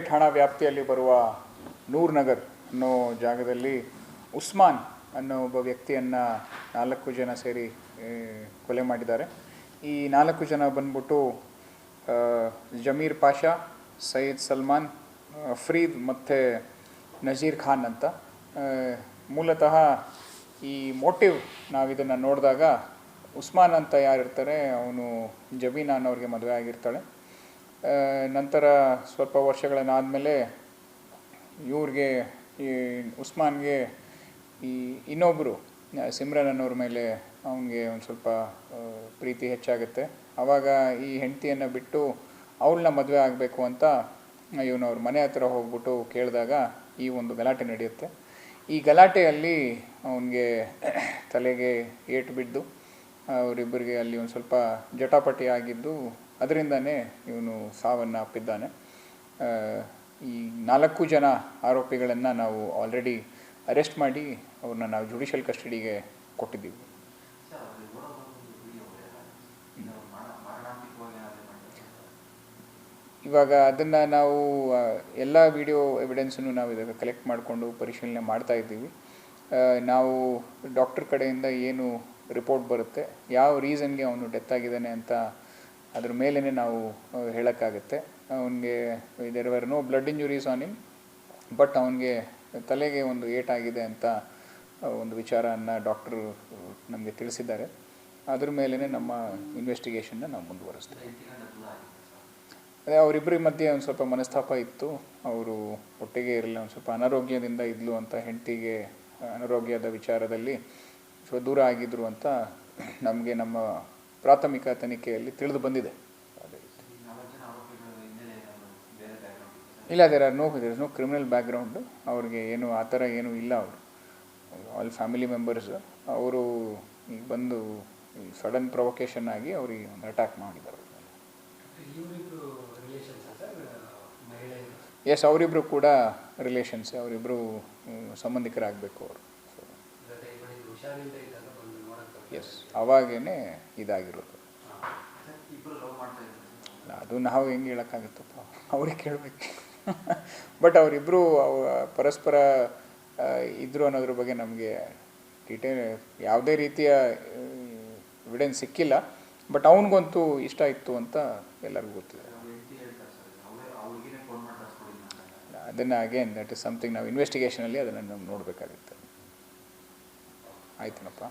ಠಾಣಾ ವ್ಯಾಪ್ತಿಯಲ್ಲಿ ಬರುವ ನೂರ್ ನಗರ್ ಅನ್ನೋ ಜಾಗದಲ್ಲಿ ಉಸ್ಮಾನ್ ಅನ್ನೋ ಒಬ್ಬ ವ್ಯಕ್ತಿಯನ್ನು 4 ಜನ ಸೇರಿ ಕೊಲೆ ಮಾಡಿದ್ದಾರೆ. ಈ 4 ಜನ ಬಂದ್ಬಿಟ್ಟು ಜಮೀರ್ ಪಾಷಾ, ಸೈಯದ್ ಸಲ್ಮಾನ್, ಫರೀದ್ ಮತ್ತು ನಜೀರ್ ಖಾನ್ ಅಂತ. ಮೂಲತಃ ಈ ಮೋಟಿವ್ ನಾವು ಇದನ್ನು ನೋಡಿದಾಗ ಉಸ್ಮಾನ್ ಅಂತ ಯಾರಿರ್ತಾರೆ ಅವನು ಜಬೀನಾ ಅನ್ನೋರಿಗೆ ಮದುವೆ ಆಗಿರ್ತಾಳೆ. ನಂತರ ಸ್ವಲ್ಪ ವರ್ಷಗಳನ್ನಾದಮೇಲೆ ಇವ್ರಿಗೆ ಈ ಉಸ್ಮಾನ್ಗೆ ಈ ಇನ್ನೊಬ್ಬರು ಸಿಮ್ರನ್ ಅನ್ನೋರ ಮೇಲೆ ಅವನಿಗೆ ಒಂದು ಸ್ವಲ್ಪ ಪ್ರೀತಿ ಹೆಚ್ಚಾಗುತ್ತೆ. ಆವಾಗ ಈ ಹೆಂಡತಿಯನ್ನು ಬಿಟ್ಟು ಅವಳನ್ನ ಮದುವೆ ಆಗಬೇಕು ಅಂತ ಇವನವ್ರ ಮನೆ ಹತ್ರ ಹೋಗ್ಬಿಟ್ಟು ಕೇಳಿದಾಗ ಈ ಒಂದು ಗಲಾಟೆ ನಡೆಯುತ್ತೆ. ಈ ಗಲಾಟೆಯಲ್ಲಿ ಅವನಿಗೆ ತಲೆಗೆ ಏಟು ಬಿದ್ದು ಅವರಿಬ್ಬರಿಗೆ ಅಲ್ಲಿ ಒಂದು ಸ್ವಲ್ಪ ಜಟಾಪಟಿ ಆಗಿದ್ದು, ಅದರಿಂದನೇ ಇವನು ಸಾವನ್ನು ಅಪ್ಪಿದ್ದಾನೆ. ಈ 4 ಜನ ಆರೋಪಿಗಳನ್ನು ನಾವು ಆಲ್ರೆಡಿ ಅರೆಸ್ಟ್ ಮಾಡಿ ಅವ್ರನ್ನ ನಾವು ಜುಡಿಷಿಯಲ್ ಕಸ್ಟಡಿಗೆ ಕೊಟ್ಟಿದ್ದೀವಿ. ಇವಾಗ ಅದನ್ನು ನಾವು ಎಲ್ಲ ವಿಡಿಯೋ ಎವಿಡೆನ್ಸನ್ನು ನಾವು ಇದನ್ನು ಕಲೆಕ್ಟ್ ಮಾಡಿಕೊಂಡು ಪರಿಶೀಲನೆ ಮಾಡ್ತಾ ಇದ್ದೀವಿ. ನಾವು ಡಾಕ್ಟರ್ ಕಡೆಯಿಂದ ಏನು ರಿಪೋರ್ಟ್ ಬರುತ್ತೆ, ಯಾವ ರೀಸನ್ಗೆ ಅವನು ಡೆತ್ ಆಗಿದ್ದಾನೆ ಅಂತ ಅದ್ರ ಮೇಲೇ ನಾವು ಹೇಳೋಕ್ಕಾಗುತ್ತೆ. ಅವನಿಗೆ there were no blood injuries on him, but ಅವನಿಗೆ ತಲೆಗೆ ಒಂದು ಏಟಾಗಿದೆ ಅಂತ ಒಂದು ವಿಚಾರವನ್ನು ಡಾಕ್ಟ್ರು ನಮಗೆ ತಿಳಿಸಿದ್ದಾರೆ. ಅದ್ರ ಮೇಲೇ ನಮ್ಮ ಇನ್ವೆಸ್ಟಿಗೇಷನ್ನ ನಾವು ಮುಂದುವರಿಸ್ತೇವೆ. ಅದೇ ಅವರಿಬ್ಬರ ಮಧ್ಯೆ ಒಂದು ಸ್ವಲ್ಪ ಮನಸ್ತಾಪ ಇತ್ತು. ಅವರು ಒಟ್ಟಿಗೆ ಇರಲಿಲ್ಲ, ಒಂದು ಸ್ವಲ್ಪ ಅನಾರೋಗ್ಯದಿಂದ ಇದ್ಲು ಅಂತ, ಹೆಂಡತಿಗೆ ಅನಾರೋಗ್ಯದ ವಿಚಾರದಲ್ಲಿ ಸ್ವಲ್ಪ ದೂರ ಆಗಿದ್ದರು ಅಂತ ನಮಗೆ ನಮ್ಮ ಪ್ರಾಥಮಿಕ ತನಿಖೆಯಲ್ಲಿ ತಿಳಿದು ಬಂದಿದೆ. ಅದೇ ರೀತಿ ಇಲ್ಲ, there are no criminal background. ಅವ್ರಿಗೆ ಏನು ಆ ಥರ ಏನೂ ಇಲ್ಲ. ಅವರು ಆಲ್ ಫ್ಯಾಮಿಲಿ ಮೆಂಬರ್ಸ್. ಅವರು ಈಗ ಬಂದು ಸಡನ್ ಪ್ರೊವೊಕೇಶನ್ ಆಗಿ ಅವ್ರಿಗೆ ಒಂದು ಅಟ್ಯಾಕ್ ಮಾಡಿದ್ದಾರೆ. ಎಸ್, ಅವರಿಬ್ಬರು ಕೂಡ ರಿಲೇಷನ್ಸ್, ಅವರಿಬ್ಬರು ಸಂಬಂಧಿಕರಾಗಬೇಕು ಅವರು. ಎಸ್, ಅವಾಗೇ ಇದಾಗಿರೋದು. ಅದು ನಾವು ಹೆಂಗೆ ಹೇಳೋಕ್ಕಾಗುತ್ತಪ್ಪ, ಅವ್ರಿಗೆ ಕೇಳಬೇಕು. ಬಟ್ ಅವರಿಬ್ಬರು ಪರಸ್ಪರ ಇದ್ದರು ಅನ್ನೋದ್ರ ಬಗ್ಗೆ ನಮಗೆ ಡೀಟೇಲ್ ಯಾವುದೇ ರೀತಿಯ ಎವಿಡೆನ್ಸ್ ಸಿಕ್ಕಿಲ್ಲ. ಬಟ್ ಅವನಿಗಂತೂ ಇಷ್ಟ ಇತ್ತು ಅಂತ ಎಲ್ಲರಿಗೂ ಗೊತ್ತಿದೆ. ಅದನ್ನು ಅಗೇನ್ ದಟ್ ಇಸ್ ಸಮಥಿಂಗ್ ನಾವು ಇನ್ವೆಸ್ಟಿಗೇಷನಲ್ಲಿ ಅದನ್ನು ನಾವು ನೋಡಬೇಕಾಗುತ್ತೆ. ಆಯ್ತನಪ್ಪ.